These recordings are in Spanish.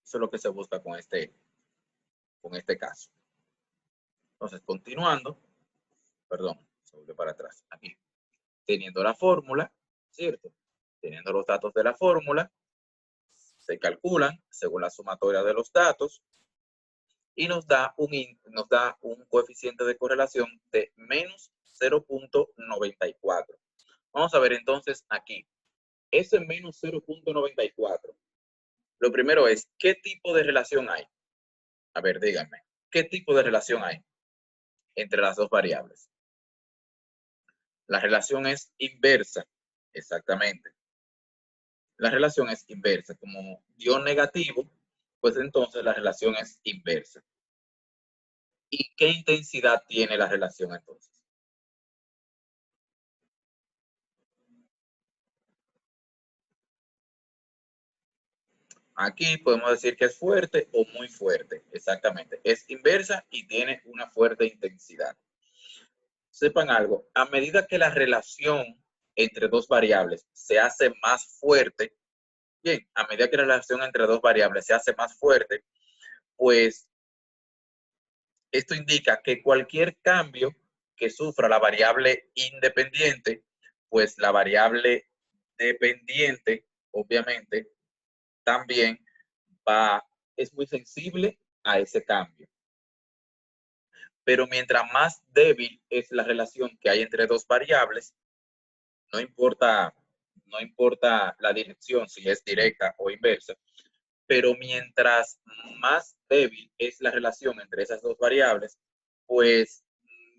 Eso es lo que se busca con este caso. Entonces, continuando, perdón, se volvió para atrás, aquí. Teniendo la fórmula, ¿cierto? Teniendo los datos de la fórmula, se calculan según la sumatoria de los datos y nos da un coeficiente de correlación de menos 0.94. Vamos a ver entonces aquí. Ese menos 0.94. Lo primero es, ¿qué tipo de relación hay? A ver, díganme, ¿qué tipo de relación hay entre las dos variables? La relación es inversa, exactamente. La relación es inversa. Como dio negativo, pues entonces la relación es inversa. ¿Y qué intensidad tiene la relación entonces? Aquí podemos decir que es fuerte o muy fuerte, exactamente. Es inversa y tiene una fuerte intensidad. Sepan algo, a medida que la relación entre dos variables se hace más fuerte, bien, a medida que la relación entre dos variables se hace más fuerte, pues esto indica que cualquier cambio que sufra la variable independiente, pues la variable dependiente, obviamente, también es muy sensible a ese cambio. Pero mientras más débil es la relación que hay entre dos variables, no importa la dirección, si es directa o inversa, pero mientras más débil es la relación entre esas dos variables, pues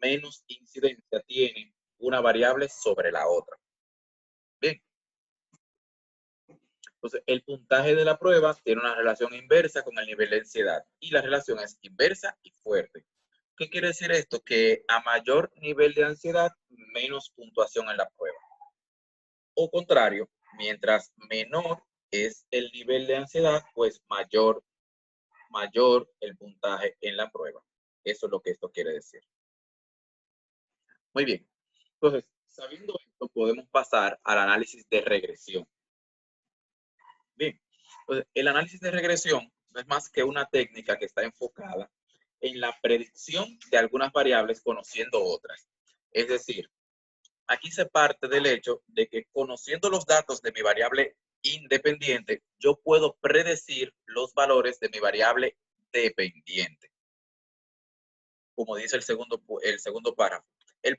menos incidencia tiene una variable sobre la otra. Bien. Entonces, el puntaje de la prueba tiene una relación inversa con el nivel de ansiedad y la relación es inversa y fuerte. ¿Qué quiere decir esto? Que a mayor nivel de ansiedad, menos puntuación en la prueba. O contrario, mientras menor es el nivel de ansiedad, pues mayor el puntaje en la prueba. Eso es lo que esto quiere decir. Muy bien. Entonces, sabiendo esto, podemos pasar al análisis de regresión. Bien. Entonces, el análisis de regresión no es más que una técnica que está enfocada en la predicción de algunas variables conociendo otras. Es decir, aquí se parte del hecho de que conociendo los datos de mi variable independiente, yo puedo predecir los valores de mi variable dependiente. Como dice el segundo párrafo. El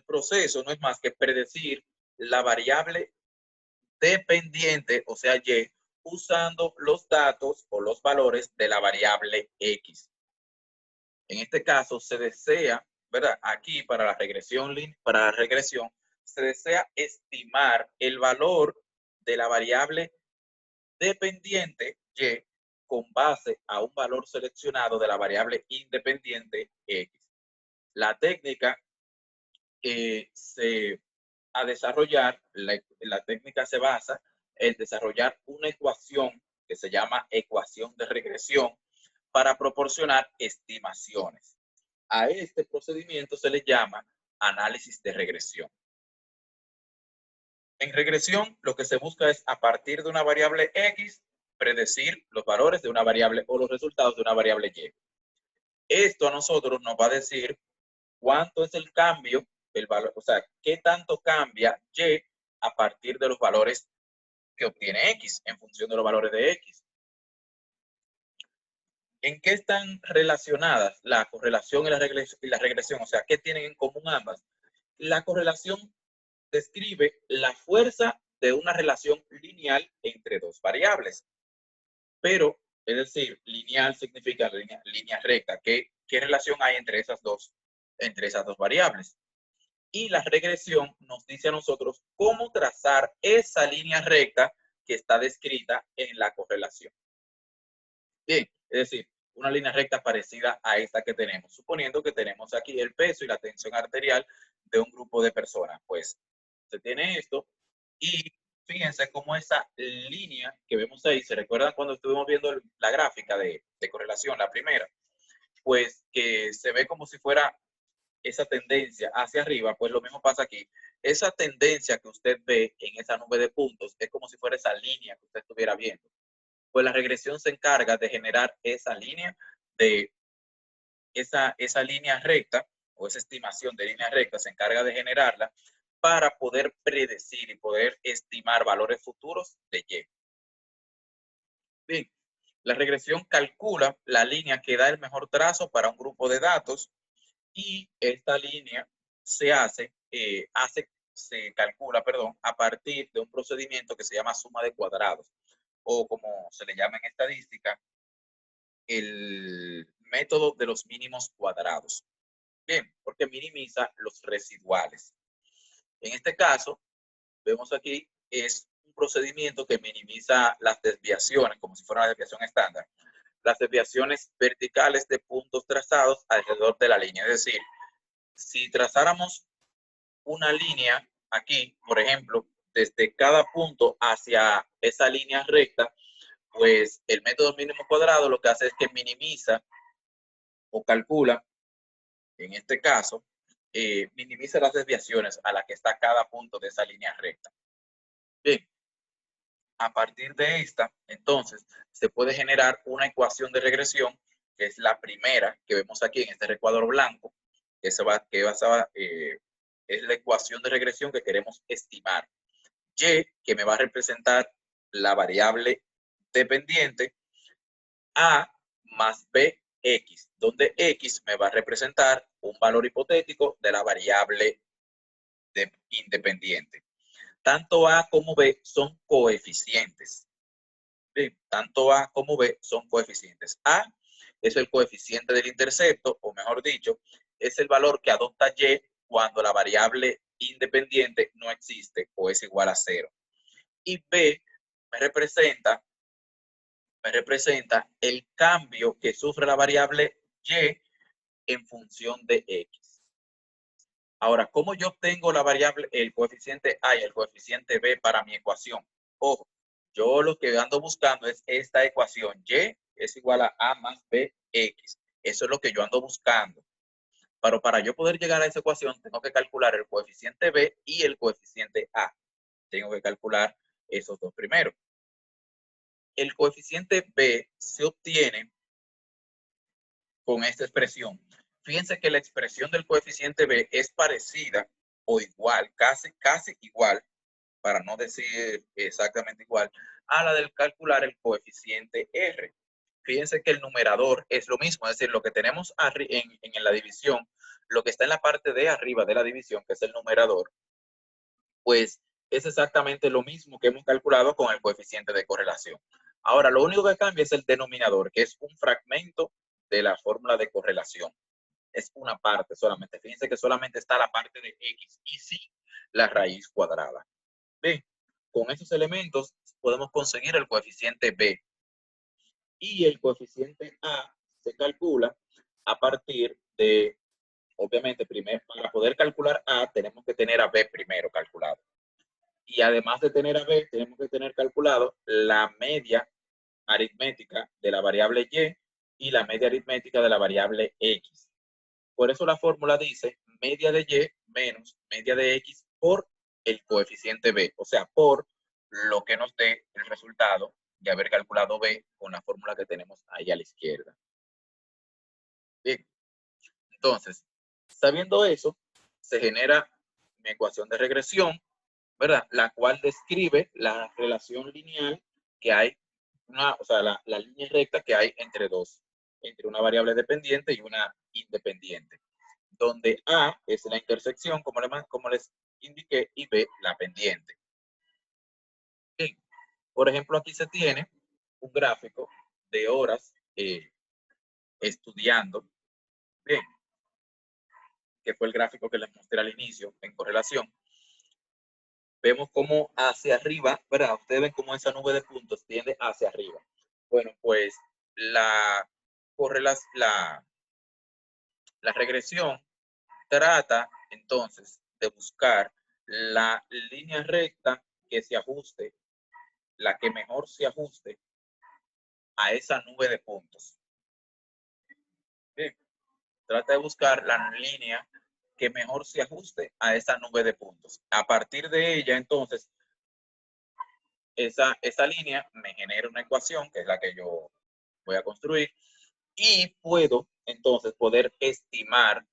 proceso no es más que predecir la variable dependiente, o sea, Y, usando los datos o los valores de la variable X. En este caso, se desea, ¿verdad? Aquí para la regresión, se desea estimar el valor de la variable dependiente Y con base a un valor seleccionado de la variable independiente X. La técnica la técnica se basa en desarrollar una ecuación que se llama ecuación de regresión para proporcionar estimaciones. A este procedimiento se le llama análisis de regresión. En regresión, lo que se busca es, a partir de una variable X, predecir los valores de una variable o los resultados de una variable Y. Esto a nosotros nos va a decir cuánto es el cambio, el valor, o sea, qué tanto cambia Y a partir de los valores que obtiene X, en función de los valores de X. ¿En qué están relacionadas la correlación y la regresión? O sea, ¿qué tienen en común ambas? La correlación describe la fuerza de una relación lineal entre dos variables. Pero, es decir, lineal significa línea recta. ¿Qué relación hay entre esas dos variables? Y la regresión nos dice a nosotros cómo trazar esa línea recta que está descrita en la correlación. Bien, es decir, una línea recta parecida a esta que tenemos, suponiendo que tenemos aquí el peso y la tensión arterial de un grupo de personas. Pues se tiene esto y fíjense cómo esa línea que vemos ahí, ¿se recuerdan cuando estuvimos viendo la gráfica de correlación, la primera? Pues que se ve como si fuera esa tendencia hacia arriba, pues lo mismo pasa aquí. Esa tendencia que usted ve en esa nube de puntos es como si fuera esa línea que usted estuviera viendo. pues la regresión se encarga de generar esa línea esa línea recta o esa estimación de línea recta se encarga de generarla para poder predecir y poder estimar valores futuros de Y. Bien, la regresión calcula la línea que da el mejor trazo para un grupo de datos y esta línea se calcula, a partir de un procedimiento que se llama suma de cuadrados o como se le llama en estadística, el método de los mínimos cuadrados. Bien, porque minimiza los residuales. En este caso, vemos aquí, es un procedimiento que minimiza las desviaciones, como si fuera una desviación estándar. Las desviaciones verticales de puntos trazados alrededor de la línea. Es decir, si trazáramos una línea aquí, por ejemplo, desde cada punto hacia esa línea recta, pues el método mínimo cuadrado lo que hace es que minimiza o calcula, en este caso, minimiza las desviaciones a las que está cada punto de esa línea recta. Bien, a partir de esta, entonces, se puede generar una ecuación de regresión, que es la primera que vemos aquí en este recuadro blanco, que es la ecuación de regresión que queremos estimar. Y, que me va a representar la variable dependiente, A más BX, donde X me va a representar un valor hipotético de la variable independiente. Tanto A como B son coeficientes. Bien, tanto A como B son coeficientes. A es el coeficiente del intercepto, o mejor dicho, es el valor que adopta Y cuando la variable independiente no existe o es igual a 0. Y B me representa el cambio que sufre la variable Y en función de X. Ahora, ¿cómo yo obtengo la variable, el coeficiente A y el coeficiente B para mi ecuación? Ojo, yo lo que ando buscando es esta ecuación. Y es igual a A más BX. Eso es lo que yo ando buscando. Pero para yo poder llegar a esa ecuación, tengo que calcular el coeficiente B y el coeficiente A. Tengo que calcular esos dos primero. El coeficiente B se obtiene con esta expresión. Fíjense que la expresión del coeficiente B es parecida o igual, casi igual, para no decir exactamente igual, a la del calcular el coeficiente R. Fíjense que el numerador es lo mismo, es decir, lo que tenemos en la división, lo que está en la parte de arriba de la división, que es el numerador, pues es exactamente lo mismo que hemos calculado con el coeficiente de correlación. Ahora, lo único que cambia es el denominador, que es un fragmento de la fórmula de correlación. Es una parte solamente. Fíjense que solamente está la parte de X y sin la raíz cuadrada. Bien, con esos elementos podemos conseguir el coeficiente B. Y el coeficiente A se calcula a partir de, obviamente, primero, para poder calcular A, tenemos que tener a B primero calculado. Y además de tener a B, tenemos que tener calculado la media aritmética de la variable Y y la media aritmética de la variable X. Por eso la fórmula dice media de Y menos media de X por el coeficiente B, o sea, por lo que nos dé el resultado de haber calculado B con la fórmula que tenemos ahí a la izquierda. Bien, entonces, sabiendo eso, se genera mi ecuación de regresión, ¿verdad? La cual describe la relación lineal que hay, o sea, la línea recta que hay entre una variable dependiente y una independiente, donde A es la intersección, como les indiqué, y B la pendiente. Bien, por ejemplo, aquí se tiene un gráfico de horas estudiando, bien, que fue el gráfico que les mostré al inicio en correlación. Vemos cómo hacia arriba, ¿verdad? Ustedes ven cómo esa nube de puntos tiende hacia arriba. Bueno, pues la regresión trata entonces de buscar la línea recta que se ajuste, la que mejor se ajuste a esa nube de puntos. Bien, trata de buscar la línea que mejor se ajuste a esa nube de puntos. A partir de ella, entonces, esa línea me genera una ecuación, que es la que yo voy a construir, y puedo entonces poder estimar,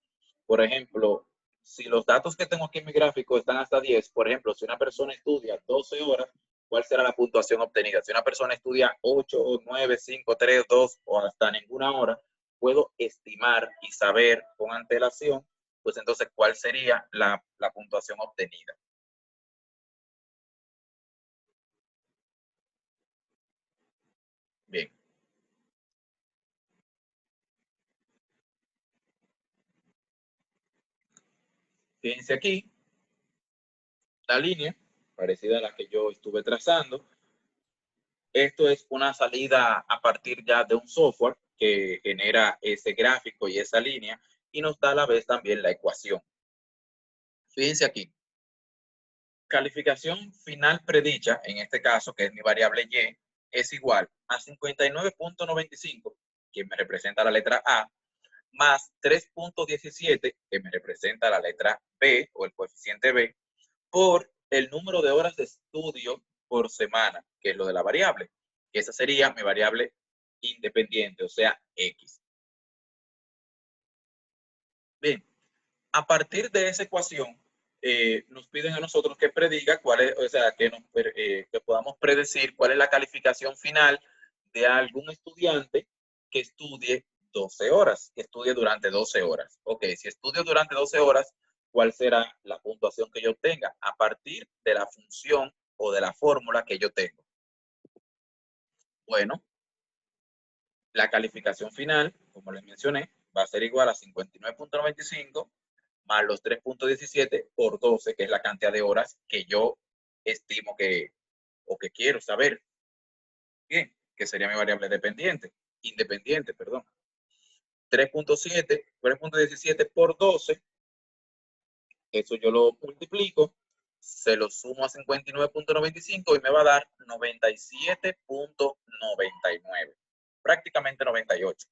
por ejemplo, si los datos que tengo aquí en mi gráfico están hasta 10, por ejemplo, si una persona estudia 12 horas, ¿cuál será la puntuación obtenida? Si una persona estudia 8, 9, 5, 3, 2 o hasta ninguna hora, puedo estimar y saber con antelación, pues entonces, ¿cuál sería la puntuación obtenida? Bien, fíjense aquí, la línea, parecida a la que yo estuve trazando. Esto es una salida a partir ya de un software que genera ese gráfico y esa línea y nos da a la vez también la ecuación. Fíjense aquí, calificación final predicha, en este caso, que es mi variable y, es igual a 59.95, que me representa la letra A, más 3.17, que me representa la letra B o el coeficiente B, por el número de horas de estudio por semana, que es lo de la variable. Que esa sería mi variable independiente, o sea, X. Bien, a partir de esa ecuación, nos piden a nosotros que prediga cuál es, o sea, que podamos predecir cuál es la calificación final de algún estudiante que estudie 12 horas, que estudie durante 12 horas. Ok, si estudio durante 12 horas, ¿cuál será la puntuación que yo obtenga? A partir de la función o de la fórmula que yo tengo. Bueno, la calificación final, como les mencioné, va a ser igual a 59.95 más los 3.17 por 12, que es la cantidad de horas que yo estimo que, o que quiero saber. Bien, que sería mi variable independiente, perdón. 3.17 por 12, eso yo lo multiplico, se lo sumo a 59.95 y me va a dar 97.99, prácticamente 98.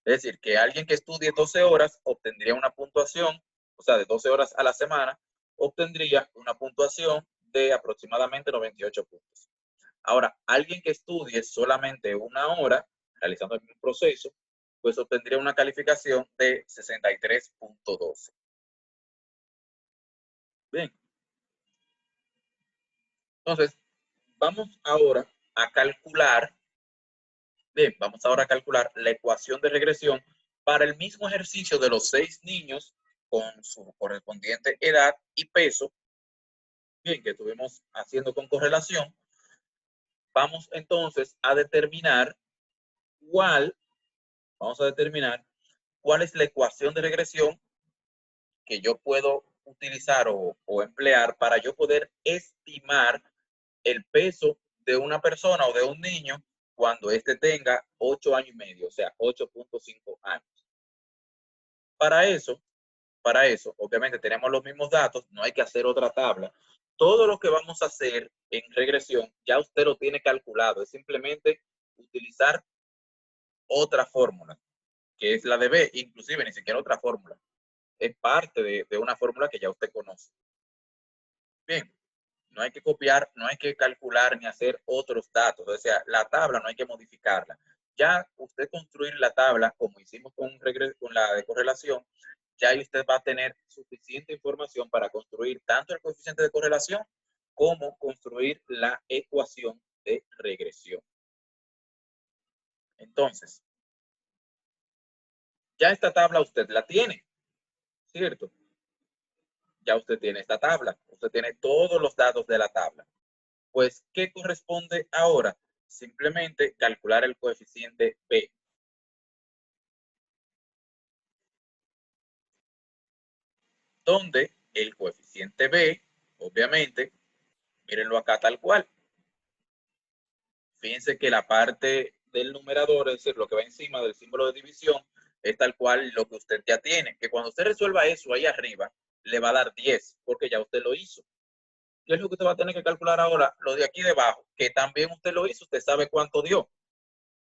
Es decir, que alguien que estudie 12 horas obtendría una puntuación, o sea, de 12 horas a la semana, obtendría una puntuación de aproximadamente 98 puntos. Ahora, alguien que estudie solamente una hora, realizando el mismo proceso, pues obtendría una calificación de 63.12. Bien, entonces, vamos ahora a calcular, bien, vamos ahora a calcular la ecuación de regresión para el mismo ejercicio de los 6 niños con su correspondiente edad y peso, bien, que estuvimos haciendo con correlación. Vamos entonces a determinar cuál, vamos a determinar cuál es la ecuación de regresión que yo puedo utilizar o emplear para yo poder estimar el peso de una persona o de un niño cuando éste tenga 8 años y medio, o sea, 8.5 años. Para eso, para eso, obviamente tenemos los mismos datos, no hay que hacer otra tabla. Todo lo que vamos a hacer en regresión ya usted lo tiene calculado, es simplemente utilizar otra fórmula, que es la de B, inclusive ni siquiera otra fórmula, es parte de una fórmula que ya usted conoce. Bien, no hay que copiar, no hay que calcular ni hacer otros datos, o sea, la tabla no hay que modificarla. Ya usted construir la tabla, como hicimos con la de correlación, ya usted va a tener suficiente información para construir tanto el coeficiente de correlación como construir la ecuación de regresión. Entonces, ya esta tabla usted la tiene, ¿cierto? Ya usted tiene esta tabla, usted tiene todos los datos de la tabla. Pues, ¿qué corresponde ahora? Simplemente calcular el coeficiente B, donde el coeficiente B, obviamente, mírenlo acá tal cual. Fíjense que la parte del numerador, es decir, lo que va encima del símbolo de división, es tal cual lo que usted ya tiene. Que cuando usted resuelva eso ahí arriba, le va a dar 10, porque ya usted lo hizo. ¿Qué es lo que usted va a tener que calcular ahora? Lo de aquí debajo, que también usted lo hizo, usted sabe cuánto dio.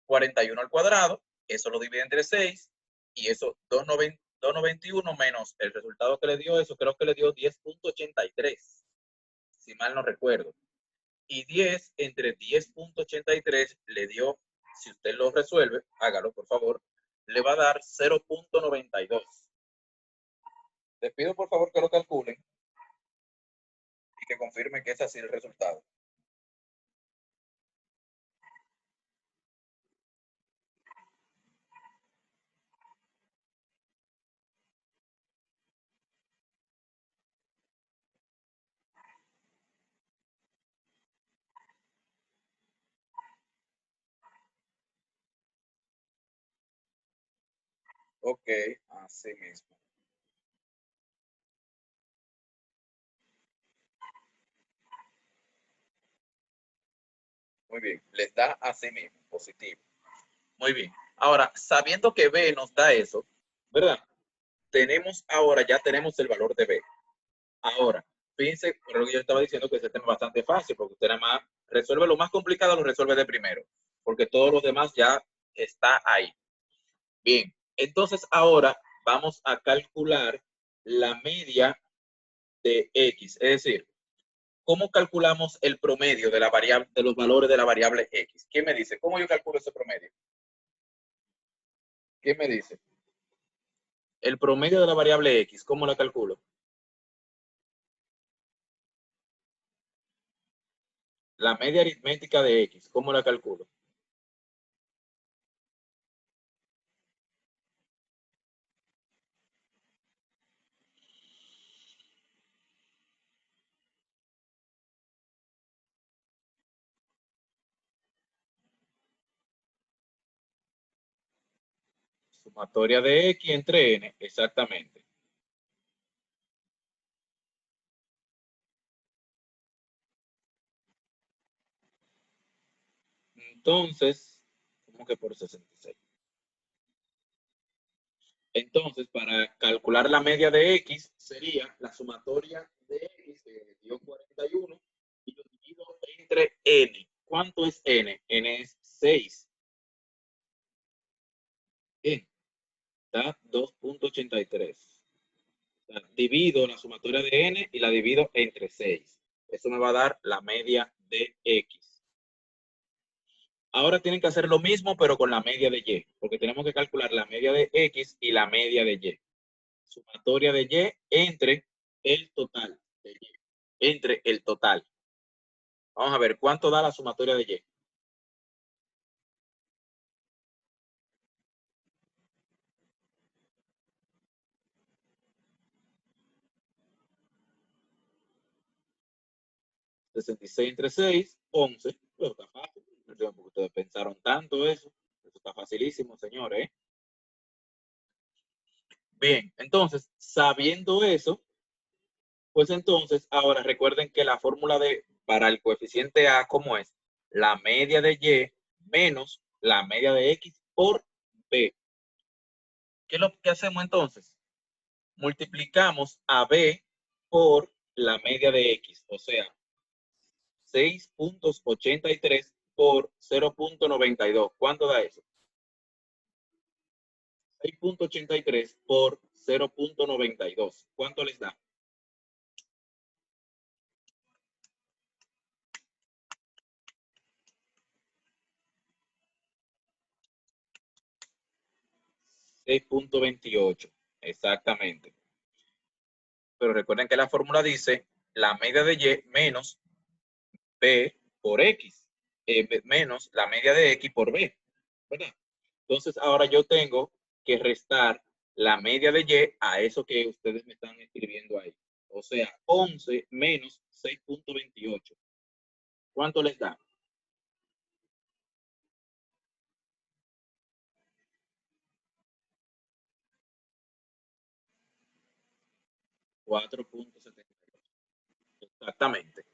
41 al cuadrado, eso lo divide entre 6, y eso 291 menos el resultado que le dio, eso creo que le dio 10.83, si mal no recuerdo. Y 10 entre 10.83 le dio, si usted lo resuelve, hágalo por favor, le va a dar 0.92. Les pido por favor que lo calculen y que confirmen que es así el resultado. Ok, así mismo. Muy bien, les da así mismo, positivo. Muy bien. Ahora, sabiendo que B nos da eso, ¿verdad? Tenemos ahora, ya tenemos el valor de B. Ahora, fíjense, por lo que yo estaba diciendo que ese tema es bastante fácil, porque usted nada más resuelve lo más complicado, lo resuelve de primero, porque todos los demás ya está ahí. Bien, entonces ahora vamos a calcular la media de X, es decir, ¿cómo calculamos el promedio de la variable, de los valores de la variable X? ¿Quién me dice? ¿Cómo yo calculo ese promedio? ¿Quién me dice? El promedio de la variable X, ¿cómo la calculo? La media aritmética de X, ¿cómo la calculo? Sumatoria de X entre N, exactamente. Entonces, ¿cómo que por 66? Entonces, para calcular la media de X, sería la sumatoria de X, que dio 41, y lo divido entre N. ¿Cuánto es N? N es 6. Bien, da 2.83. O sea, divido la sumatoria de N y la divido entre 6. Eso me va a dar la media de X. Ahora tienen que hacer lo mismo, pero con la media de Y, porque tenemos que calcular la media de X y la media de Y. Sumatoria de Y entre el total de Y. Entre el total. Vamos a ver, ¿cuánto da la sumatoria de Y? $66 entre 6, 11. Pero está fácil. No sé por qué ustedes pensaron tanto eso. Eso está facilísimo, señores. Bien, entonces, sabiendo eso, pues entonces, ahora recuerden que la fórmula de para el coeficiente A, ¿cómo es? La media de Y menos la media de X por B. ¿Qué es lo que hacemos entonces? Multiplicamos a B por la media de X, o sea, 6.83 por 0.92. ¿Cuánto da eso? 6.83 por 0.92. ¿Cuánto les da? 6.28. Exactamente. Pero recuerden que la fórmula dice la media de Y menos B por X, menos la media de X por B, ¿verdad? Entonces ahora yo tengo que restar la media de Y a eso que ustedes me están escribiendo ahí. O sea, 11 menos 6.28. ¿Cuánto les da? 4.72. Exactamente.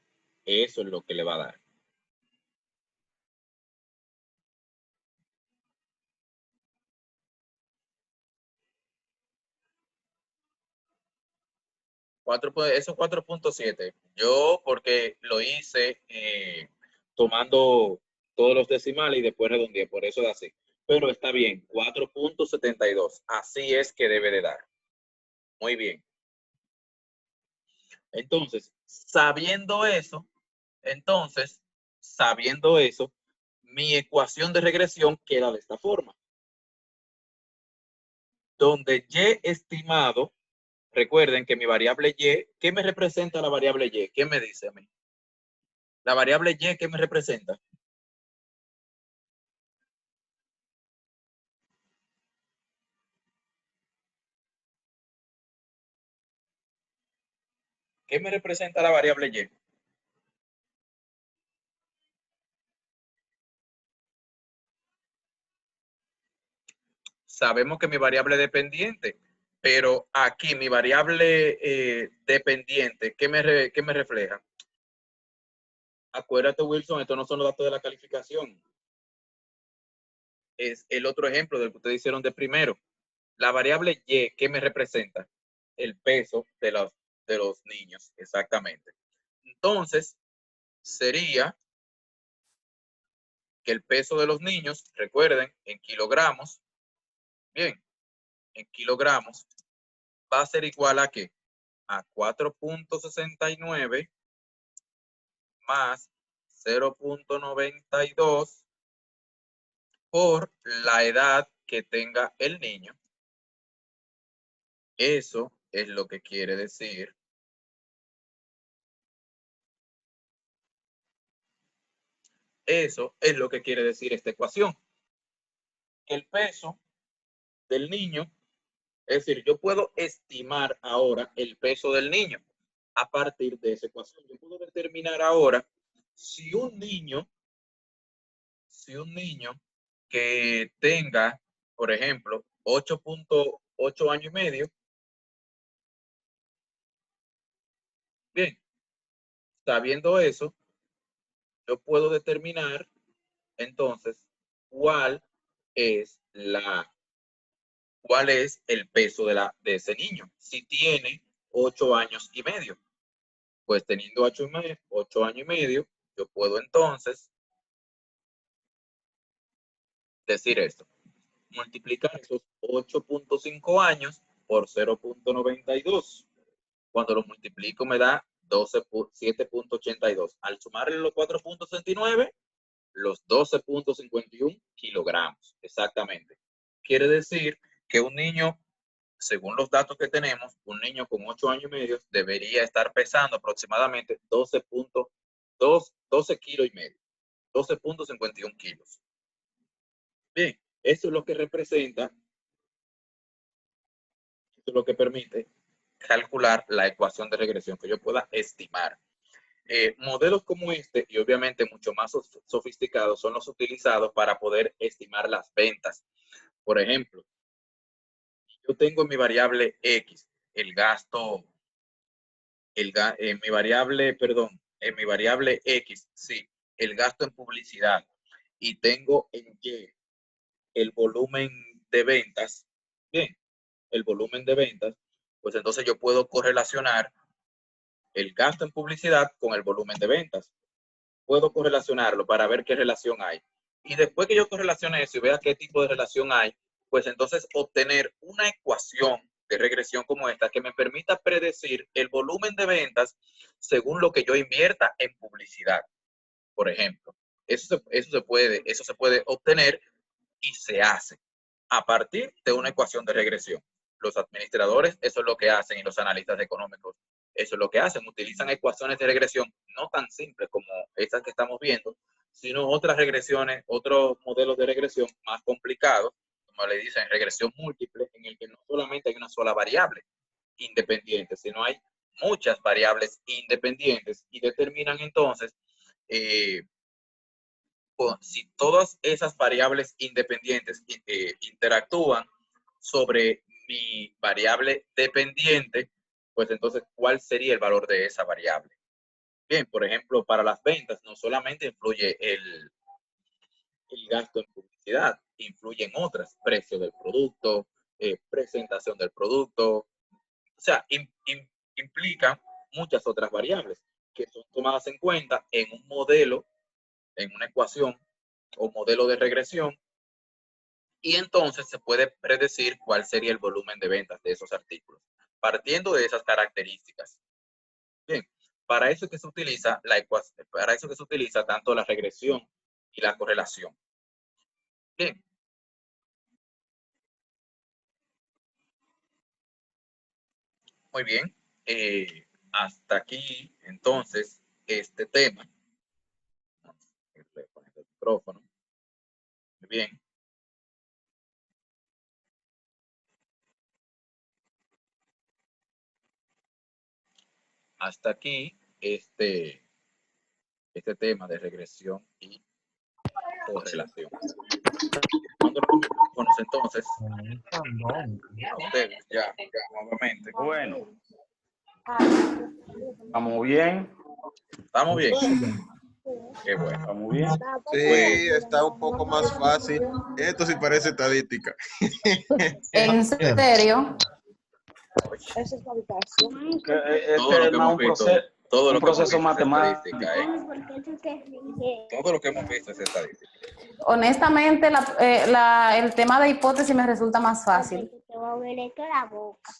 Eso es lo que le va a dar. 4, eso es 4.7. Yo porque lo hice tomando todos los decimales y después redondeé, por eso es así. Pero está bien, 4.72. Así es que debe de dar. Muy bien. Entonces, sabiendo eso, entonces sabiendo eso, mi ecuación de regresión queda de esta forma. Donde Y estimado, recuerden que mi variable Y, ¿qué me representa la variable Y? ¿Qué me dice a mí? La variable Y, ¿qué me representa? ¿Qué me representa la variable Y? Sabemos que mi variable dependiente, pero aquí mi variable dependiente, ¿qué me refleja? Acuérdate, Wilson, estos no son los datos de la calificación. Es el otro ejemplo del que ustedes hicieron de primero. La variable Y, ¿qué me representa? El peso de los niños, exactamente. Entonces, sería que el peso de los niños, recuerden, en kilogramos, bien, en kilogramos, va a ser igual a ¿qué? A 4.69 más 0.92 por la edad que tenga el niño. Eso es lo que quiere decir. Eso es lo que quiere decir esta ecuación. El peso del niño, es decir, yo puedo estimar ahora el peso del niño a partir de esa ecuación. Yo puedo determinar ahora si un niño, si un niño que tenga, por ejemplo, 8.8 años y medio, bien, sabiendo eso, yo puedo determinar entonces cuál es cuál es el peso de ese niño. Si tiene 8 años y medio, pues teniendo 8 años y medio, yo puedo entonces decir esto. Multiplicar esos 8.5 años por 0.92. Cuando lo multiplico me da 7.82. Al sumarle los 4.69, los 12.51 kilogramos. Exactamente. Quiere decir que un niño, según los datos que tenemos, un niño con 8 años y medio debería estar pesando aproximadamente 12 kilos y medio. 12.51 kilos. Bien, eso es lo que representa, eso es lo que permite calcular la ecuación de regresión, que yo pueda estimar. Modelos como este, y obviamente mucho más sofisticados, son los utilizados para poder estimar las ventas. Por ejemplo, yo tengo en mi variable X el gasto, en mi variable, perdón, en mi variable X, sí, el gasto en publicidad, y tengo en Y el volumen de ventas, bien, el volumen de ventas, pues entonces yo puedo correlacionar el gasto en publicidad con el volumen de ventas. Puedo correlacionarlo para ver qué relación hay. Y después que yo correlacione eso y vea qué tipo de relación hay, pues entonces obtener una ecuación de regresión como esta que me permita predecir el volumen de ventas según lo que yo invierta en publicidad, por ejemplo. Eso se puede obtener y se hace a partir de una ecuación de regresión. Los administradores, eso es lo que hacen, y los analistas económicos, eso es lo que hacen. Utilizan ecuaciones de regresión no tan simples como estas que estamos viendo, sino otras regresiones, otros modelos de regresión más complicados, como le dicen, regresión múltiple, en el que no solamente hay una sola variable independiente, sino hay muchas variables independientes y determinan entonces eh, si todas esas variables independientes interactúan sobre mi variable dependiente, pues entonces, ¿cuál sería el valor de esa variable? Bien, por ejemplo, para las ventas no solamente influye el gasto en publicidad, influyen otras, precio del producto, presentación del producto, o sea, implica muchas otras variables que son tomadas en cuenta en un modelo, en una ecuación o modelo de regresión, y entonces se puede predecir cuál sería el volumen de ventas de esos artículos, partiendo de esas características. Bien, Para eso es que se utiliza para eso que se utiliza tanto la regresión y la correlación. Bien. Muy bien. Hasta aquí, entonces, este tema. Voy a poner el micrófono. Muy bien. Hasta aquí, este tema de regresión y correlación. Bueno, entonces, a ustedes ya, nuevamente. Bueno. ¿Estamos bien? ¿Estamos bien? Qué bueno. ¿Estamos bien? Sí, está un poco más fácil. Esto sí parece estadística. ¿En serio? Esa es la habitación. Todo lo Este que es hemos un visto, proceso, todo lo un que hemos proceso visto es matemático. estadística, Todo lo que hemos visto es estadística. Honestamente, el tema de hipótesis me resulta más fácil. Te voy a ver la boca.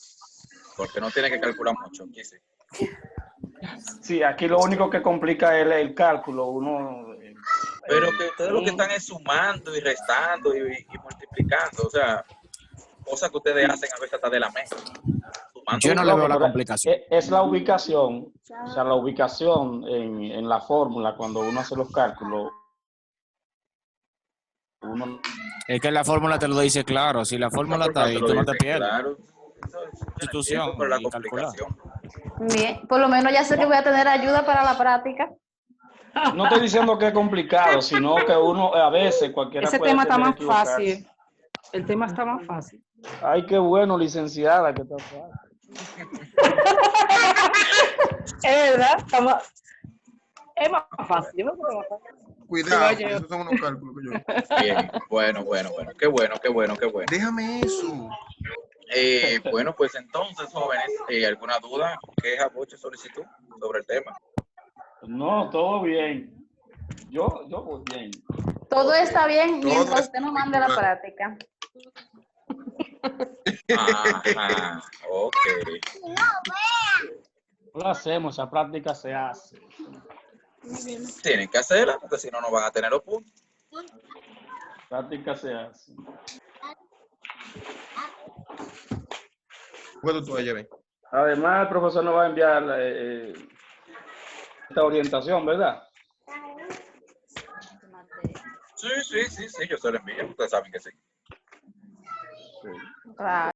Porque no tiene que calcular mucho. Aquí sí. Sí, aquí lo único que complica es el cálculo. Pero que ustedes lo que están es sumando y restando y multiplicando. O sea, cosas que ustedes hacen a veces hasta de la mente. Yo no le veo la complicación. Es la ubicación, o sea, la ubicación en la fórmula cuando uno hace los cálculos. Es que la fórmula te lo dice claro. Si la fórmula está ahí, tú no te pierdes. Claro. Institución Por la y calcular. complicación. Bien, por lo menos ya sé que voy a tener ayuda para la práctica. No estoy diciendo que es complicado, sino que uno a veces cualquiera Ese puede tema está tender a más equivocarse. fácil. El tema está más fácil. Ay, qué bueno, licenciada, que está fácil. Es verdad, es más fácil. Yo creo que es más fácil. Cuidado, Oye. esos son unos cálculos que yo. Bien. Bueno. Qué bueno. Déjame eso. Bueno, pues entonces, jóvenes, ¿alguna duda, queja, boche, solicitud sobre el tema? No, todo bien. Yo voy bien. Todo está bien Todo mientras está usted no mande la bien. práctica. Ajá, ok. No lo hacemos, esa práctica se hace. Tienen que hacerla, porque si no, no van a tener los puntos. Práctica se hace. ¿Cuándo tú vayas a ver? Además, el profesor nos va a enviar esta orientación, ¿verdad? Sí, yo se lo envío, ustedes saben que sí. Claro.